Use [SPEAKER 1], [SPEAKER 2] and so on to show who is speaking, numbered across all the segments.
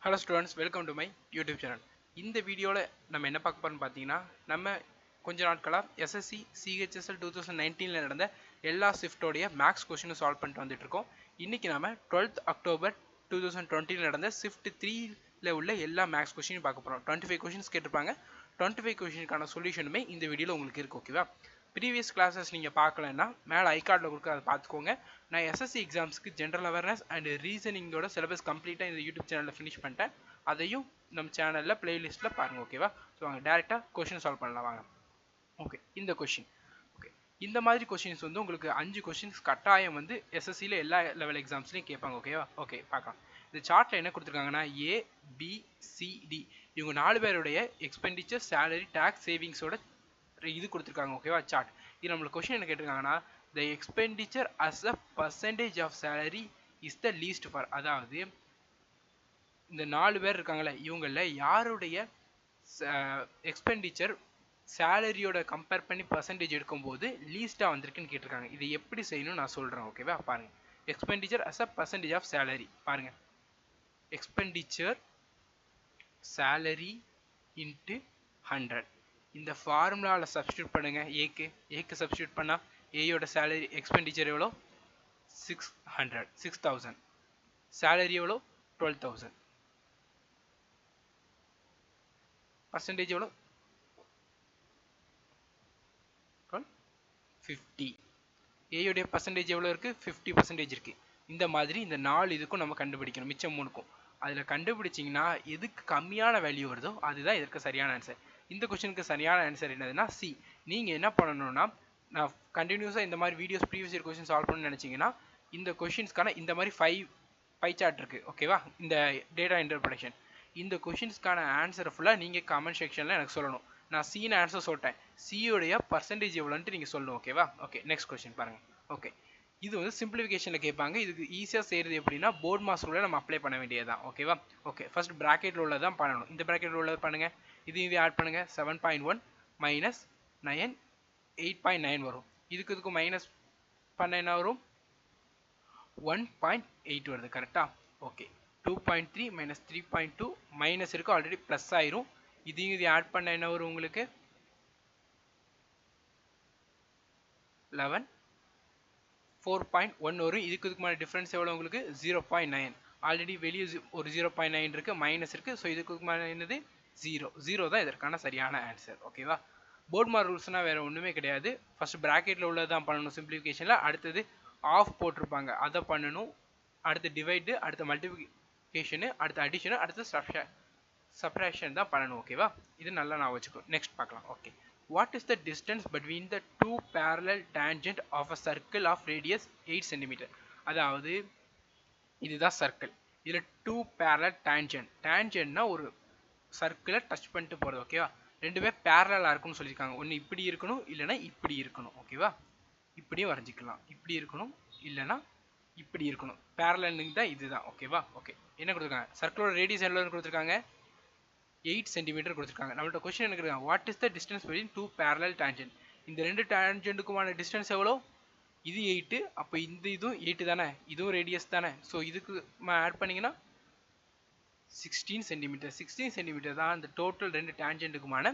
[SPEAKER 1] Hello students, welcome to my YouTube channel. இந்த வீடியோல நம்ம என்ன பார்க்க போறோம்னு பார்த்தீங்கன்னா நம்ம கொஞ்ச நாட்களா SSC CHSL 2019ல நடந்த எல்லா ஷிஃப்ட்டோடைய மேக்ஸ் क्वेश्चन சால்வ் பண்ணிட்டு வந்துட்டு இருக்கோம். இன்னைக்கு நாம 12th அக்டோபர் 2020ல நடந்த ஷிஃப்ட் 3ல உள்ள எல்லா மேக்ஸ் क्वेश्चन பார்க்க போறோம். 25 क्वेश्चंस கேட்டிருப்பாங்க. 25 क्वेश्चनக்கான சொல்யூஷனுமே இந்த வீடியோல உங்களுக்கு இருக்கு, ஓகேவா? ப்ரீவியஸ் கிளாஸஸ் நீங்கள் பார்க்கலன்னா மேலே ஐகார்டில் கொடுக்க அதை பார்த்துக்கோங்க. நான் எஸ்எஸ்சி எக்ஸாம்ஸ்க்கு ஜென்ரல் அவேர்னஸ் அண்ட் ரீசனிங்கோட சிலபஸ் கம்ப்ளீட்டாக இந்த யூடியூப் சேனலில் ஃபினிஷ் பண்ணிட்டேன். அதையும் நம்ம சேனலில் பிளேலிஸ்ட்டில் பாருங்கள், ஓகேவா? ஸோ வாங்க டேரெக்டாக கொஷின் சால்வ் பண்ணலாம் வாங்க. ஓகே, இந்த கொஷின் ஓகே, இந்த மாதிரி கொஷின்ஸ் வந்து உங்களுக்கு 5 கொஷின்ஸ் கட்டாயம் வந்து எஸ்எஸ்சியில் எல்லா லெவல் எக்ஸாம்ஸ்லையும் கேட்பாங்க, ஓகேவா? ஓகே, பார்க்கலாம். இந்த சார்ட்டில் என்ன கொடுத்துருக்காங்கன்னா ABCD இவங்க 4 பேருடைய எக்ஸ்பெண்டிச்சர், சேலரி, டேக்ஸ், சேவிங்ஸோட இது கொடுத்துருக்காங்க, ஓகேவா? சார்ட். இது நம்மளுக்கு கொஸ்டின் என்ன கேட்டிருக்காங்கன்னா the expenditure as a percentage of salary is the least for, அதாவது இந்த 4 பேர் இருக்காங்களே இவங்கள யாருடைய எக்ஸ்பெண்டிச்சர் சேலரியோட கம்பேர் பண்ணி பர்சன்டேஜ் எடுக்கும்போது லீஸ்ட்டாக வந்திருக்குன்னு கேட்டிருக்காங்க. இதை எப்படி செய்யணும்னு நான் சொல்கிறேன், ஓகேவா? பாருங்க, expenditure as a percentage of salary, பாருங்க, எக்ஸ்பெண்டிச்சர் salary into 100. இந்த ஃபார்முலாவில் சப்ஸ்டியூட் பண்ணுங்க. ஏக்கு சப்ஸ்டியூட் பண்ணா ஏயோட சேலரி எக்ஸ்பெண்டிச்சர் எவ்வளோ? 6000. சேலரி எவ்வளோ? 12000. பர்சன்டேஜ் எவ்வளோ? 50. ஏயோடைய பர்சன்டேஜ் எவ்வளோ இருக்குது? 50% இருக்குது. இந்த மாதிரி இந்த 4 இதுக்கும் நம்ம கண்டுபிடிக்கணும், மிச்சம் 3க்கும். அதில் கண்டுபிடிச்சிங்கன்னா எதுக்கு கம்மியான வேல்யூ வருதோ அதுதான் இதற்கு சரியான ஆன்சர். இந்த கொஸ்டினுக்கு சரியான ஆன்சர் என்னதுன்னா சி. நீங்கள் என்ன பண்ணணும்னா, நான் கண்டினியூஸாக இந்த மாதிரி videos previous year question solve பண்ணணும்னு நினச்சிங்கன்னா இந்த கொஷின்ஸ்க்கான இந்த மாதிரி 5 பை சார்ட் இருக்குது, ஓகேவா? இந்த டேட்டா இன்டர்பிரேஷன் இந்த கொஷின்ஸ்க்கான ஆன்சரை ஃபுல்லாக நீங்கள் கமெண்ட் செக்ஷனில் எனக்கு சொல்லணும். நான் சின்னு ஆன்சர் சொல்லிட்டேன், சியோடைய பர்சன்டேஜ் எவ்வளோன்ட்டு நீங்கள் சொல்லணும், ஓகேவா? ஓகே, நெக்ஸ்ட் கொஸ்டின் பாருங்கள். ஓகே, இது வந்து சிம்பிளிஃபிகேஷனில் கேட்பாங்க. இதுக்கு ஈஸியாக செய்கிறது எப்படின்னா போர்ட் மாஸ் ரூலை நம்ம அப்ளை பண்ண வேண்டியதுதான், ஓகேவா? ஓகே, ஃபர்ஸ்ட் ப்ராக்கெட்டில் உள்ளதான் பண்ணணும். இந்த ப்ராக்கெட்டில் உள்ளது பண்ணுங்கள், இது ஆட் பண்ணுங்கள். 7.1 மைனஸ் 9 8.9 வரும். இதுக்கு மைனஸ் பண்ண என்ன வரும்? 1.8 வருது, கரெக்டா? ஓகே, 2.3 மைனஸ் 3.2 மைனஸ் இருக்கு, ஆல்ரெடி ப்ளஸ் ஆயிரும். இது ஆட் பண்ண என்ன வரும் உங்களுக்கு? 11 4.1 வரும். இதுக்கு மேலே டிஃப்ரென்ஸ் எவ்வளோ உங்களுக்கு? 0.9. ஆல்ரெடி வெளியே ஒரு 0.9 இருக்குது, மைனஸ் இருக்குது. ஸோ இதுக்கு மேலே என்னது? 0 தான் இதற்கான சரியான ஆன்சர், ஓகேவா? போர்ட்மார் ரூல்ஸ்னால் வேறு ஒன்றுமே கிடையாது. ஃபர்ஸ்ட் ப்ராக்கெட்டில் உள்ளது தான் பண்ணணும் சிம்பிளிஃபிகேஷனில். அடுத்தது ஆஃப் போட்டிருப்பாங்க, அதை பண்ணணும். அடுத்து டிவைடு, அடுத்து மல்டிபிகேஷனு, அடுத்து அடிஷனு, அடுத்து சப்ராக்ஷன் தான் பண்ணணும், ஓகேவா? இது நல்லா நான் வச்சுக்கோ. நெக்ஸ்ட் பார்க்கலாம். Okay, what is the distance between the two parallel tangent of a circle of radius 8 cm? அதாவது இதுதான் சர்க்கிள், இதில் 2 parallel tangentனா ஒரு சர்க்கிளை டச் பண்ணிட்டு போகிறது, ஓகேவா? ரெண்டுமே பேரலாக இருக்குன்னு சொல்லியிருக்காங்க. ஒன்று இப்படி இருக்கணும், இல்லைனா இப்படி இருக்கணும், ஓகேவா? இப்படியும் வரைஞ்சிக்கலாம், இப்படி இருக்கணும் இல்லைனா இப்படி இருக்கணும். பேரலலுக்கு தான் இதுதான், ஓகேவா? ஓகே, என்ன கொடுத்துருக்காங்க? சர்க்கிளோட ரேடியஸ் எவ்வளோ கொடுத்துருக்காங்க? 8 சென்டிமீட்டர் கொடுத்துருக்காங்க. நம்மள்ட்ட கொஸ்டின் என்ன கேட்குறாங்க? What is the distance between 2 parallel tangent? இந்த ரெண்டு டேஞ்சென்ட்டுக்குமான டிஸ்டன்ஸ் எவ்வளோ? இது 8, அப்போ இந்த இதுவும் 8 தானே, இதுவும் ரேடியஸ் தானே. ஸோ இதுக்கு ஆட் பண்ணிங்கன்னா 16 சென்டிமீட்டர். 16 சென்டிமீட்டர் தான் இந்த டோட்டல் ரெண்டு டேஞ்சென்ட்டுக்குமான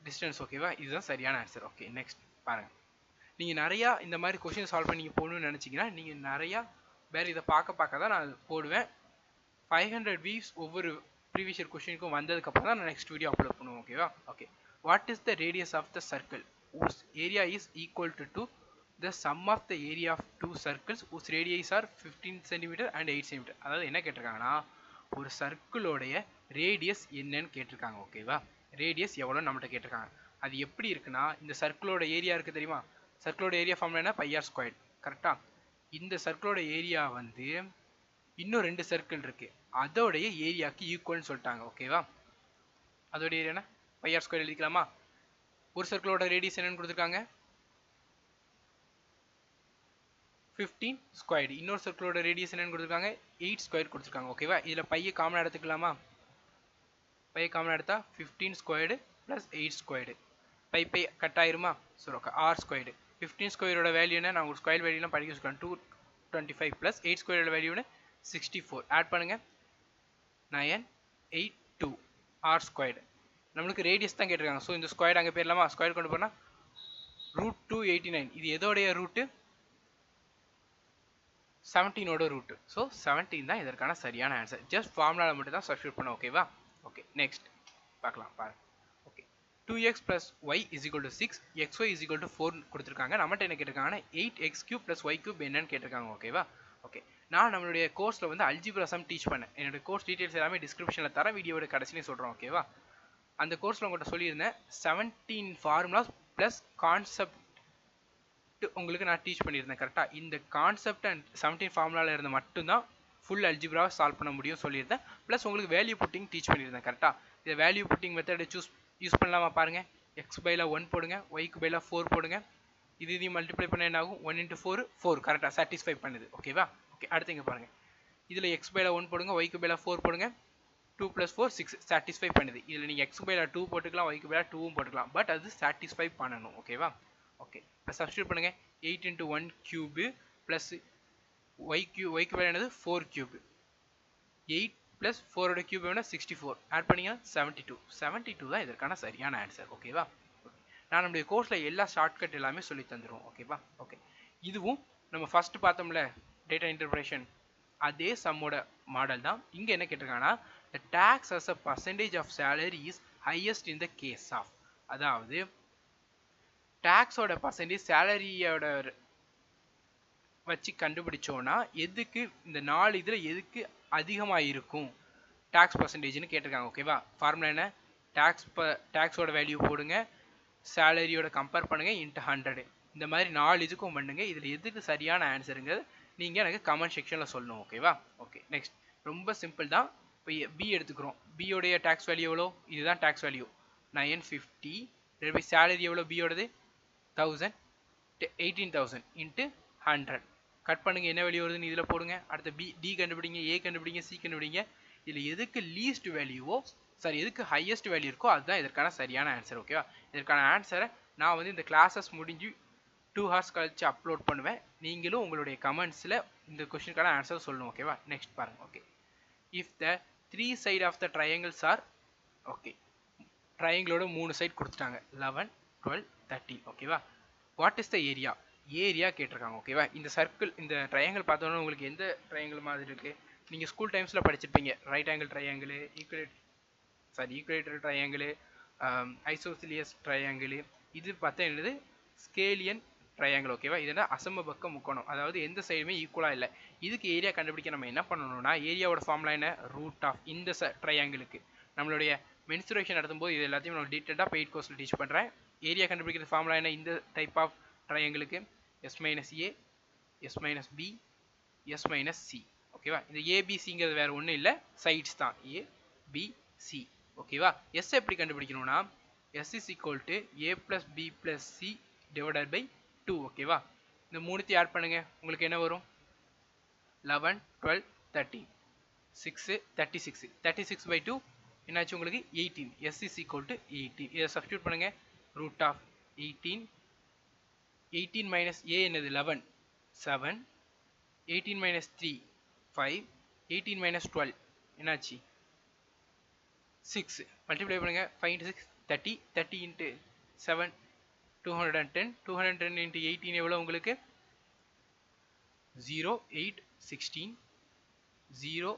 [SPEAKER 1] டிஸ்டன்ஸ், ஓகேவா? இதுதான் சரியான ஆன்சர். ஓகே, நெக்ஸ்ட் பாருங்கள். நீங்கள் நிறையா இந்த மாதிரி கொஸ்டின் சால்வ் பண்ணி நீங்கள் போடணும்னு நினச்சிங்கன்னா நீங்கள் நிறையா வேறு இதை பார்க்க தான் நான் போடுவேன். 500 வியூஸ் ஒவ்வொரு ப்ரீவியஸ் இயர் கொஸ்டினுக்கும் வந்ததுக்கப்புறம் தான் நான் நெக்ஸ்ட் வீடியோ அப்லோட் பண்ணுவேன், ஓகேவா? Okay, what is the radius of the circle whose area is equal to the sum of the area of two circles whose radius are 15 cm and 8 cm? அதாவது என்ன கேட்டிருக்காங்கன்னா, ஒரு சர்க்கிளோடைய radius என்னன்னு கேட்டிருக்காங்க, ஓகேவா? Radius எவ்வளோ நம்மகிட்ட கேட்டிருக்காங்க. அது எப்படி இருக்குன்னா, இந்த சர்க்கிளோட ஏரியா இருக்குது தெரியுமா? சர்க்கிளோட ஏரியா ஃபார்முலா என்ன? πr², கரெக்டாக? இந்த சர்க்கிளோட ஏரியா வந்து இன்னும் 2 சர்க்கிள் இருக்குது, அதோடைய ஏரியாவுக்கு ஈக்குவல்னு சொல்லிட்டாங்க, ஓகேவா? அதோட ஏரியா என்ன? πr² எழுதிக்கலாமா? ஒரு சர்க்கிளோட ரேடியஸ் என்னன்னு கொடுத்துருக்காங்க? 15². இன்னொரு சர்க்கிளோட ரேடியஸ் என்னன்னு கொடுத்துருக்காங்க? 8² கொடுத்துருக்காங்க, ஓகேவா? இதில் பையை காமன் எடுத்துக்கலாமா? பையை காமன் எடுத்தா 15² + 8². பை கட் ஆயிருமா? So r². 15² வேல்யூ என்ன? நான் உங்களுக்கு ஸ்கொயர் வேல்யூலாம் படிக்க சொல்கிறேன். 225 + 8² வேல்யூ 64. ஆட் பண்ணுங்க. 982 ஆர் ஸ்கொயர்டு. நம்மளுக்கு ரேடியஸ் தான் கேட்டிருக்காங்க. ஸோ இந்த ஸ்கொயர்டு அங்கே போயிடலாமா? ஸ்கொயர் கொண்டு போனால் √289. இது எதோடைய ரூட்டு? 17ஓட ரூட்டு. ஸோ 17 தான் இதற்கான சரியான ஆன்சர். ஜஸ்ட் ஃபார்முலாவில் மட்டும் தான் சப்ஸ்டியூட் பண்ண. ஓகேவா? ஓகே, நெக்ஸ்ட் பார்க்கலாம் பாருங்க. ஓகே, 2x + y = 6, xy = 4 கொடுத்துருக்காங்க. நம்மகிட்ட என்ன கேட்டிருக்காங்கன்னா 8x³ + y³ என்னன்னு கேட்டிருக்காங்க. ஓகேவா? ஓகே, நான் நம்மளுடைய கோர்ஸில் வந்து அல்ஜிப்ரா சம் டீச் பண்ணேன். என்னோட கோர்ஸ் டீட்டெயில்ஸ் எல்லாமே டிஸ்கிரிப்ஷனில் தர, வீடியோட கடைசிலையும் சொல்கிறோம். ஓகேவா? அந்த கோர்ஸில் உங்கள்கிட்ட சொல்லியிருந்தேன் 17 ஃபார்முலாஸ் ப்ளஸ் கான்செப்ட் உங்களுக்கு நான் டீச் பண்ணியிருந்தேன். கரெக்டாக இந்த கான்செப்ட் அண்ட் 17 ஃபார்முலாவில் இருந்து மட்டும்தான் ஃபுல் அல்ஜிப்ராவை சால்வ் பண்ண முடியும் சொல்லியிருந்தேன். ப்ளஸ் உங்களுக்கு வேல்யூ புட்டிங் டீச் பண்ணியிருந்தேன். கரெக்டாக இதை வேல்யூ புட்டிங் மெத்தடை யூஸ் பண்ணலாமா பாருங்கள். எக்ஸ் பைல 1 போடுங்க, ஒய்க்கு பைல 4 போடுங்க. இதையும் மல்டிப்ளை பண்ண என்ன ஆகும்? 1 × 4 4. கரெக்டாக சாட்டிஸ்ஃபை பண்ணுது. ஓகேவா? ஓகே, அடுத்து இங்கே பாருங்கள். இதில் எக்ஸ் பைல 1 போடுங்க, ஒய்க்கு பைல 4 போடுங்க. 2 + 4 6 சாட்டிஸ்ஃபை பண்ணுது. இதில் நீங்கள் எக்ஸ் பைல 2 போட்டுக்கலாம், ஒய்க்கு பைல 2வும் போட்டுக்கலாம். பட் அது சாட்டிஸ்ஃபை பண்ணணும். ஓகேவா? ஓகே, இப்போ சப்ஸ்டியூட் பண்ணுங்கள். 8 × 1³ ப்ளஸ் ஒய்க்கு பைல என்னது? 4³ 8 + 4ஓட கியூப் வேணும் 64. ஆட் பண்ணிங்கன்னா 72. 72 தான் இதற்கான சரியான ஆன்சர். ஓகேவா? நான் நம்முடைய கோர்ஸில் எல்லா ஷார்ட்கட் எல்லாமே சொல்லி தந்துடுவோம். ஓகேவா? ஓகே, இதுவும் நம்ம ஃபர்ஸ்ட் பார்த்தோம்ல டேட்டா இன்டர்பிரேஷன், அதே சம்மோட மாடல் தான். இங்கே என்ன கேட்டிருக்காங்கன்னா the tax as a percentage of salary is highest in the case of, அதாவது டாக்ஸோட பர்சன்டேஜ் சேலரியோட வச்சு கண்டுபிடிச்சோன்னா எதுக்கு இந்த 4 இதில் எதுக்கு அதிகமாக இருக்கும் டாக்ஸ் பர்சன்டேஜ்னு கேட்டிருக்காங்க. ஓகேவா? ஃபார்முலா என்ன? டாக்ஸோட வேல்யூ போடுங்க, சேலரியோட கம்பேர் பண்ணுங்கள், × 100. இந்த மாதிரி 4 இதுக்கும் பண்ணுங்க. இதில் எதுக்கு சரியான ஆன்சருங்கிறது நீங்கள் எனக்கு கமெண்ட் செக்ஷனில் சொல்லணும். ஓகேவா? ஓகே, நெக்ஸ்ட் ரொம்ப சிம்பிள் தான். இப்போ பி எடுத்துக்கிறோம். பியோடைய டாக்ஸ் வேல்யூ எவ்வளோ? இதுதான் டாக்ஸ் வேல்யூ 950. சேலரி எவ்வளோ? பியோடது 1000, 18,000 × 100. கட் பண்ணுங்க, என்ன வேல்யூ வருதுன்னு இதில் போடுங்க. அடுத்து டி கண்டுபிடிங்க, ஏ கண்டுபிடிங்க, சி கண்டுபிடிங்க. இதில் எதுக்கு லீஸ்ட் வேல்யூவோ எதுக்கு ஹையஸ்ட் வேல்யூ இருக்கோ அதுதான் இதற்கான சரியான ஆன்சர். ஓகேவா? இதற்கான ஆன்சரை நான் வந்து இந்த கிளாஸஸ் முடிஞ்சு 2 hours கழிச்சு அப்லோட் பண்ணுவேன். நீங்களும் உங்களுடைய கமெண்ட்ஸில் இந்த கொஸ்டினுக்கான ஆன்சர் சொல்லணும். ஓகேவா? நெக்ஸ்ட் பாருங்க. Okay, if the 3 side of the triangles are, okay ட்ரையாங்கிளோட 3 சைட் கொடுத்துட்டாங்க 11, 12, 13. ஓகேவா? What is the area? Area கேட்டிருக்காங்க. ஓகேவா? இந்த சர்க்கிள், இந்த ட்ரையாங்கிள் பார்த்தோன்னா உங்களுக்கு எந்த ட்ரையாங்கிள் மாதிரி இருக்குது? நீங்கள் ஸ்கூல் டைம்ஸில் படிச்சிருப்பீங்க. Right angle triangle, equator triangle, isosceles triangle. இது பார்த்தா என்னது? Scalene triangle. ஓகேவா? இதெல்லாம் அசம பக்க முக்கோணம், அதாவது எந்த சைடுமே ஈக்குவலாக இல்லை. இதுக்கு ஏரியா கண்டுபிடிக்க நம்ம என்ன பண்ணணும்னா, ஏரியாவோட ஃபார்முலா என்ன? √ இந்த ட்ரையாங்கிளுக்கு. நம்மளுடைய மென்சுரேஷன் நடத்தும்போது இது எல்லாத்தையும் நம்ம டீட்டெயிலாக பெய்ட் கோர்ஸில் டீச் பண்ணுறேன். ஏரியா கண்டுபிடிக்கிற ஃபார்முலா என்ன? இந்த type of ட்ரையாங்கிளுக்கு S - A, S - B, S - C. ஓகேவா? இந்த ஏபிசிங்கிறது வேறு ஒன்றும் இல்லை, சைட்ஸ் தான் ABC. ஓகேவா? எஸ் எப்படி கண்டுபிடிக்கணும்னா S = A + B + C / 2. ஓகேவா? இந்த மூணுத்தையும் ஆட் பண்ணுங்க, உங்களுக்கு என்ன வரும்? 11, 12, 13, 6, 36. 36/2 என்னாச்சு உங்களுக்கு? 18. S = 18. இதை சப்ஸ்டியூட் பண்ணுங்க. √18. 18 - A என்னது? 11, 7. 18 - 3, 5. 18 - 12 என்னாச்சு? 6. மல்டிப்ளை பண்ணுங்க. 5 × 6 30. 30 × 7 210. 210 × 18 எவ்வளோ உங்களுக்கு? 0, 8, 16, 0,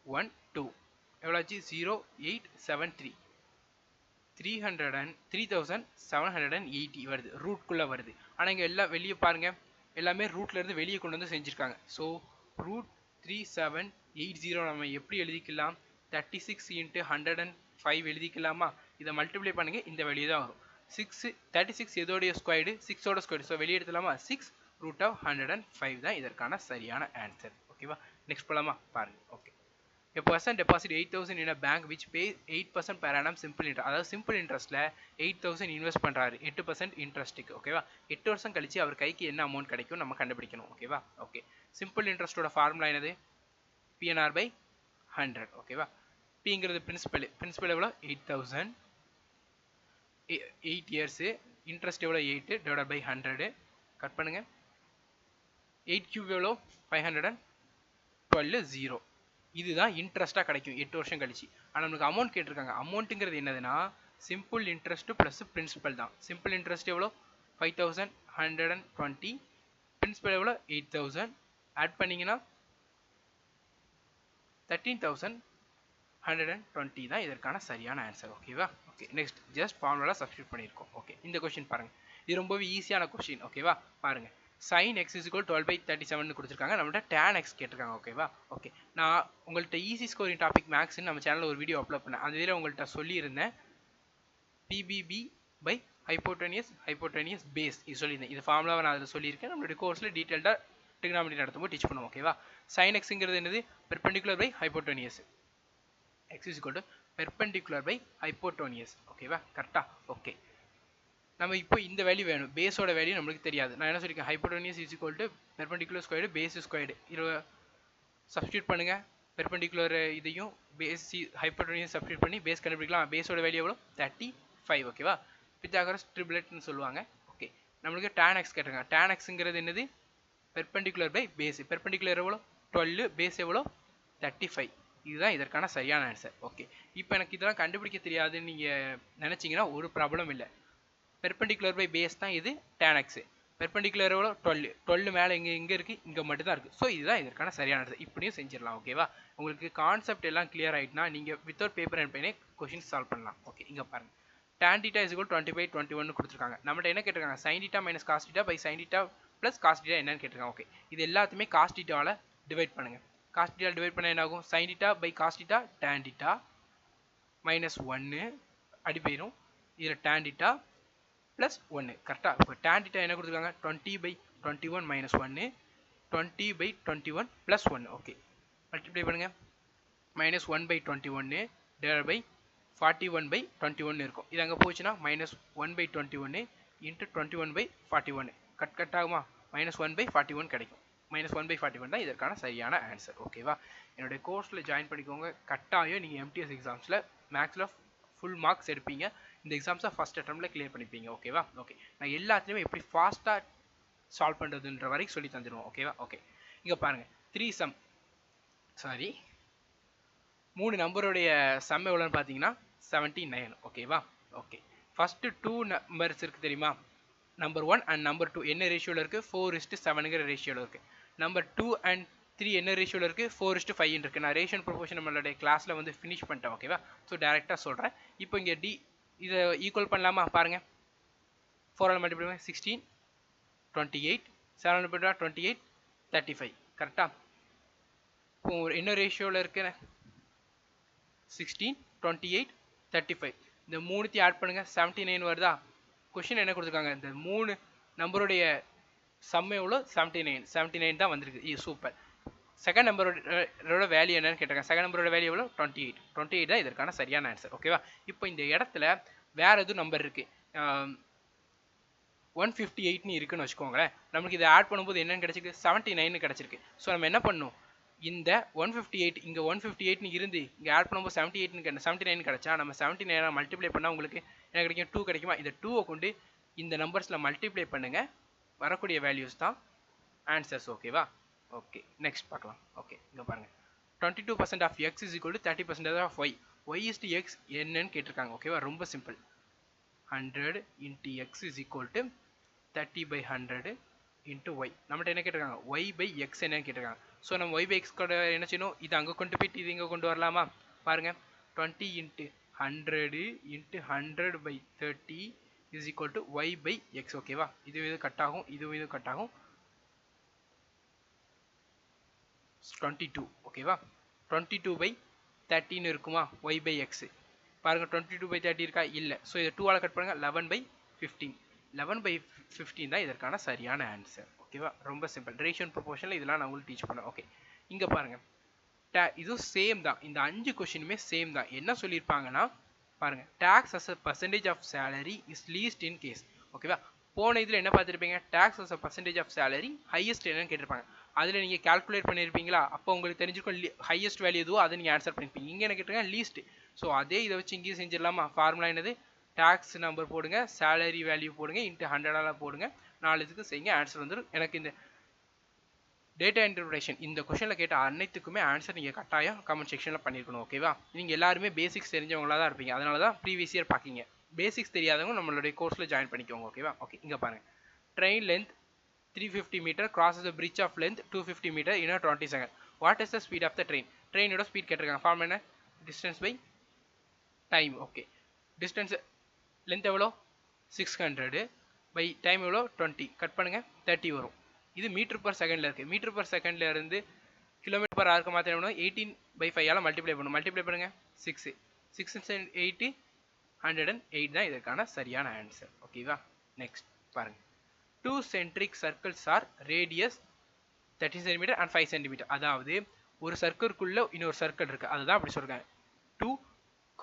[SPEAKER 1] 1, 2 எவ்வளோ ஆச்சு? 0, 8, 7, 3. 3780 வருது, ரூட்குள்ளே வருது. ஆனால் இங்கே எல்லாம் வெளியே பாருங்கள், எல்லாமே ரூட்லேருந்து வெளியே கொண்டு வந்து செஞ்சுருக்காங்க. ஸோ √3780 நம்ம எப்படி எழுதிக்கலாம்? 36 × 105 எழுதிக்கலாமா? இதை மல்டிப்ளை பண்ணுங்க, இந்த வேல்யூ தான் வரும். 36 எதோடைய ஸ்கொயர்டு? 6ஓட ஸ்கொயர்டு. ஸோ வெளியே எடுத்துலாமா? 6 √105 தான் இதற்கான சரியான ஆன்சர். ஓகேவா? நெக்ஸ்ட் போகலாமா? பாருங்க. Okay, a person deposit 8,000 in a bank which pays 8% per annum simple interest. அதாவது சிம்பிள் இன்ட்ரெஸ்ட்டில் 8,000 இன்வெஸ்ட் பண்ணுறாரு 8% இன்ட்ரெஸ்ட்டுக்கு. ஓகேவா? 8 வருஷம் கழிச்சு அவர் கைக்கு என்ன அமௌண்ட் கிடைக்கும் நம்ம கண்டுபிடிக்கணும். ஓகேவா? ஓகே, சிம்பிள் இன்ட்ரெஸ்ட்டோட ஃபார்முலா என்னது? PNR/100. ஓகேவா? பிங்கிறது பிரின்சிபல் எவ்வளோ? 8,000. 8 இயர்ஸு. இன்ட்ரெஸ்ட் எவ்வளோ? 8 / 100. கட் பண்ணுங்கள். 8³ எவ்வளோ? 512. 0. இதுதான் இன்ட்ரெஸ்ட்டாக கிடைக்கும் 8 வருஷம் கழிச்சு. ஆனால் நமக்கு அமௌண்ட் கேட்டிருக்காங்க. அமௌண்ட்டுங்கிறது என்னதுன்னா சிம்பிள் இன்ட்ரெஸ்ட் ப்ளஸ் பிரின்சிபல் தான். சிம்பிள் இன்ட்ரெஸ்ட் எவ்வளோ 5120, பிரின்சிபல் எவ்வளோ 8000, ஆட் பண்ணிங்கன்னா 13120 தான் இதற்கான சரியான ஆன்சர். ஓகேவா? Okay, next just formula substitute பண்ணியிருக்கோம். ஓகே, இந்த கொஸ்டின் பாருங்கள். இது ரொம்பவே ஈஸியான கொஸ்டின். ஓகேவா? பாருங்கள், sin x is equal 12/37 கொடுத்துருக்காங்க. நம்மள்ட்ட tan x கேட்டிருக்காங்க. ஓகேவா? ஓகே, நான் உங்கள்கிட்ட ஈஸி ஸ்கோரிங் டாபிக் மேக்ஸ்ன்னு நம்ம சேனலில் ஒரு வீடியோ அப்லோட் பண்ணேன். அந்த இதில் உங்கள்கிட்ட சொல்லியிருந்தேன் PBB by hypotenuse base இது சொல்லியிருந்தேன். இது ஃபார்முலாவை நான் அதில் சொல்லியிருக்கேன். நம்மளுடைய கோர்ஸில் டீட்டெயில்டாக trigonometry நடத்தும்போது டீச் பண்ணுவோம். ஓகேவா? sin xங்கிறது என்னது perpendicular by hypotenuse. x is equal to perpendicular by hypotenuse. ஓகேவா? கரெக்டா? ஓகே, நம்ம இப்போ இந்த வேல்யூ வேணும். பேஸோட வேல்யூ நம்மளுக்கு தெரியாது. நான் என்ன சொல்லியிருக்கேன், hypotenuse is equal to perpendicular squared base squared. இது சப்ஸ்டியூட் பண்ணுங்க. பெர்பெண்டிகுலர் இதையும் பேஸ் ஹைப்போடெனியூஸ் சப்ஸ்டியூட் பண்ணி பேஸ் கண்டுபிடிக்கலாம். பேஸோட வேல்யூ எவ்வளோ 35. ஓகேவா? பித்தாகரஸ் ட்ரிப்ளெட்னு சொல்லுவாங்க. ஓகே, நம்மளுக்கு tan x கேட்டிருக்காங்க. tan xங்கிறது என்னது பெர்பெண்டிகுலர் பை பேஸ். பெர்பெண்டிகுலர் எவ்வளோ 12, பேஸ் எவ்வளோ 35. இதுதான் இதற்கான சரியான ஆன்சர். ஓகே, இப்போ எனக்கு இதெல்லாம் கண்டுபிடிக்க தெரியாதுன்னு நீங்கள் நினச்சிங்கன்னா ஒரு ப்ராப்ளம் இல்லை. பெர்பெண்டிகுலர் பை பேஸ் தான் இது tan x. பெர்பெண்டிகுலர் எவ்வளோ 12 மேலே எங்கே இருக்குது, இங்கே மட்டும் தான் இருக்குது. ஸோ இதுதான் இதற்கான சரியான ஆன்சர். இப்படியும் செஞ்சிடலாம். ஓகேவா? உங்களுக்கு கான்செப்ட் எல்லாம் கிளியர் ஆகிட்டுனா நீங்கள் வித்தவுட் பேப்பர் அண்ட் பெயினே கொஷின்ஸ் சால்வ் பண்ணலாம். ஓகே, இங்கே பாருங்கள், tan θ is equal 20/21 கொடுத்துருக்காங்க. நம்மகிட்ட என்ன கேட்டிருக்காங்க, sin θ minus cos θ by sin θ plus cos θ என்னன்னு கேட்டிருக்காங்க. ஓகே, இது எல்லாத்தையுமே cos θவால் டிவைட் பண்ணுங்கள். cos θ டிவைட் பண்ண என்ன ஆகும், sin θ by cos θ tan θ minus 1 அடி போயிடும். இதில் tan θ ப்ளஸ் 1. கரெக்டாக? இப்போ tan θ என்ன கொடுத்துருக்காங்க, 20/21 minus 1, 20/21 ப்ளஸ் 1. ஓகே, மல்டிப்ளை பண்ணுங்கள். minus 1/21 divided by 41/21 இருக்கும். இது அங்கே போச்சுன்னா minus 1/21 into 21/41 கட் ஆகுமா, minus 1/41 கிடைக்கும். minus 1/41 தான் இதற்கான சரியான ஆன்சர். ஓகேவா? என்னுடைய கோர்ஸில் ஜாயின் பண்ணிக்கோங்க. கட்டாயம் நீங்கள் MTS எக்ஸாம்ஸில் மேக்ஸில் ஃபுல் மார்க்ஸ் எடுப்பீங்க. இந்த எக்ஸாம்ஸை ஃபஸ்ட் அட்டம்ப்டில் கிளியர் பண்ணிப்பீங்க. ஓகேவா? ஓகே, நான் எல்லாத்துலேயுமே எப்படி ஃபாஸ்ட்டாக சால்வ் பண்ணுறதுன்ற வரைக்கும் சொல்லி தந்துடுவோம். ஓகேவா? ஓகே, இங்கே பாருங்கள், 3 நம்பருடைய சம் எவ்வளோன்னு பார்த்தீங்கன்னா 79. ஓகேவா? ஓகே, ஃபஸ்ட்டு 2 நம்பர்ஸ் இருக்குது தெரியுமா, நம்பர் 1 அண்ட் நம்பர் 2 என்ன ரேஷியோவில் இருக்குது, 4:7ங்கிற ரேஷியோவில் இருக்குது. நம்பர் 2 அண்ட் 3 என்ன ரேஷியோவில் இருக்குது, 4:5 இருக்குது. நான் ரேஷியோ ப்ரொபோர்ஷன் நம்மளுடைய கிளாஸில் வந்து ஃபினிஷ் பண்ணிட்டேன். ஓகேவா? ஸோ டேரெக்டாக சொல்கிறேன். இப்போ இங்கே இதை ஈக்குவல் பண்ணலாமா பாருங்கள். 4 மல்டிப்ளை பண்ணி 16, 28, 7 மல்டிப்ளை 28, 35. கரெக்டாக? இப்போ என்ன ரேஷியோவில் இருக்குது, 16, 28, 35. இந்த 3 ஆட் பண்ணுங்கள், 79 வருதா? கொஷின் என்ன கொடுத்துருக்காங்க, இந்த 3 நம்பருடைய சம் எவ்வளோ 79 தான் வந்திருக்கு. சூப்பர். செகண்ட் நம்பரோட வேல்யூ என்னன்னு கேட்டிருக்காங்க. செகண்ட் நம்பரோட வேல்யூ எவ்வளோ 28 தான் இதற்கான சரியான ஆன்சர். ஓகேவா? இப்போ இந்த இடத்துல வேறு எதுவும் நம்பர் இருக்குது, 158ன்னு இருக்குன்னு வச்சுக்கோங்களேன். நமக்கு இதை ஆட் பண்ணும்போது என்னென்னு கிடச்சிருக்கு, 79 கிடச்சிருக்கு. ஸோ நம்ம என்ன பண்ணணும், இந்த 158 இங்கே 158ன்னு இருந்து இங்கே ஆட் பண்ணும்போது 79 கிடச்சா நம்ம 79 மல்டிப்ளை பண்ணால் உங்களுக்கு என்ன கிடைக்கும், 2 கிடைக்குமா? இந்த 2வை கொண்டு இந்த நம்பர்ஸில் மல்டிப்ளை பண்ணுங்கள், வரக்கூடிய வேல்யூஸ் தான் ஆன்சர்ஸ். ஓகேவா? ஓகே, நெக்ஸ்ட் பார்க்கலாம். ஓகே, இங்கே பாருங்கள், 22% of x is equal to 30% of y. y is to x என்னன்னு கேட்டிருக்காங்க. ஓகேவா? ரொம்ப simple. 100 into x is equal to 30/100 into y. நம்மகிட்ட என்ன கேட்டிருக்காங்க, y by x என்னன்னு கேட்டிருக்காங்க. ஸோ நம்ம y by x கூட என்ன செய்யணும், இது அங்கே கொண்டு போயிட்டு இது இங்கே கொண்டு வரலாமா பாருங்கள். 20 into 100 into 100/30 is equal to y by x. ஓகேவா? இது கட் ஆகும், இது கட் ஆகும். 22. ஓகேவா? 22/30 இருக்குமா, y by x பாருங்கள். 22/30 இருக்கா, இல்லை. ஸோ இதை 2ஆல் கட் பண்ணுங்கள், 11/15. 11/15 தான் இதற்கான சரியான ஆன்சர். ஓகேவா? ரொம்ப சிம்பிள். ரேஷியோ ப்ரொபோர்ஷனில் இதெல்லாம் நான் உங்களுக்கு டீச் பண்ணேன். ஓகே, இங்கே பாருங்கள், இதுவும் சேம் தான். இந்த 5 கொஷினுமே சேம் தான். என்ன சொல்லியிருப்பாங்கன்னா பாருங்கள், tax as a percentage of salary is least in case. ஓகேவா? போன இதில் என்ன பார்த்துருப்பீங்க, tax as a percentage of salary highest என்னன்னு கேட்டிருப்பாங்க. அதில் நீங்கள் கால்குலேட் பண்ணியிருப்பீங்களா, அப்போ உங்களுக்கு தெரிஞ்சிருக்கும் ஹையஸ்ட் வேல்யூ எதுவோ அதை நீங்கள் ஆன்சர் பண்ணியிருப்பீங்க. இங்கே என்ன கேட்டிருக்காங்க, லீஸ்ட். ஸோ அதே இதை வச்சு இங்கேயும் செஞ்சிடலாமா. ஃபார்முலா என்னது, டேக்ஸ் நம்பர் போடுங்க, சேலரி வேல்யூ போடுங்க, இன்ட்டு 100ஆல் போடுங்க, 4 இதுக்கு செய்யுங்க, ஆன்சர் வந்துடும். எனக்கு இந்த டேட்டா இன்டர்பிரேஷன் இந்த கொஷனில் கேட்ட அனைத்துக்குமே ஆன்சர் நீங்கள் கட்டாயம் கமெண்ட் செக்ஷனில் பண்ணியிருக்கணும். ஓகேவா? நீங்கள் எல்லாருமே பேசிக்ஸ் தெரிஞ்சவங்களா தான் இருப்பீங்க. அதனால தான் ப்ரீவியஸ் இயர் பார்க்கிங்க. பேசிக்ஸ் தெரியாதவங்க நம்மளுடைய கோர்ஸில் ஜாயின் பண்ணிக்கோங்க. ஓகேவா? ஓகே, இங்கே பாருங்கள். Train length 350 metre crosses a bridge of length 250 metre in a 20 second. What is the speed of the train? ட்ரெயினோட ஸ்பீட் கேட்டிருக்காங்க. ஃபார்ம் என்ன? Distance by time. Okay, distance length எவ்வளோ? 600 பை டைம் எவ்வளோ? 20. Cut பண்ணுங்கள், 30 வரும். இது மீட்டர் பர் செகண்டில் இருக்குது. மீட்டர் பர் செகண்டில் இருந்து கிலோமீட்டர் பர் ஹவருக்கு மாற்றினா 18/5 மல்டிப்ளை பண்ணும். மல்டிப்ளை பண்ணுங்கள், 6 and 8 108 தான் இதற்கான சரியான ஆன்சர். ஓகேவா? நெக்ஸ்ட் பாருங்கள். 2 centric circles are radius 30 cm and 5 cm. அதாவது ஒரு சர்க்கிள்குள்ள இன்னொரு சர்க்கிள் இருக்குது, அதுதான் அப்படி சொல்கிறாங்க. 2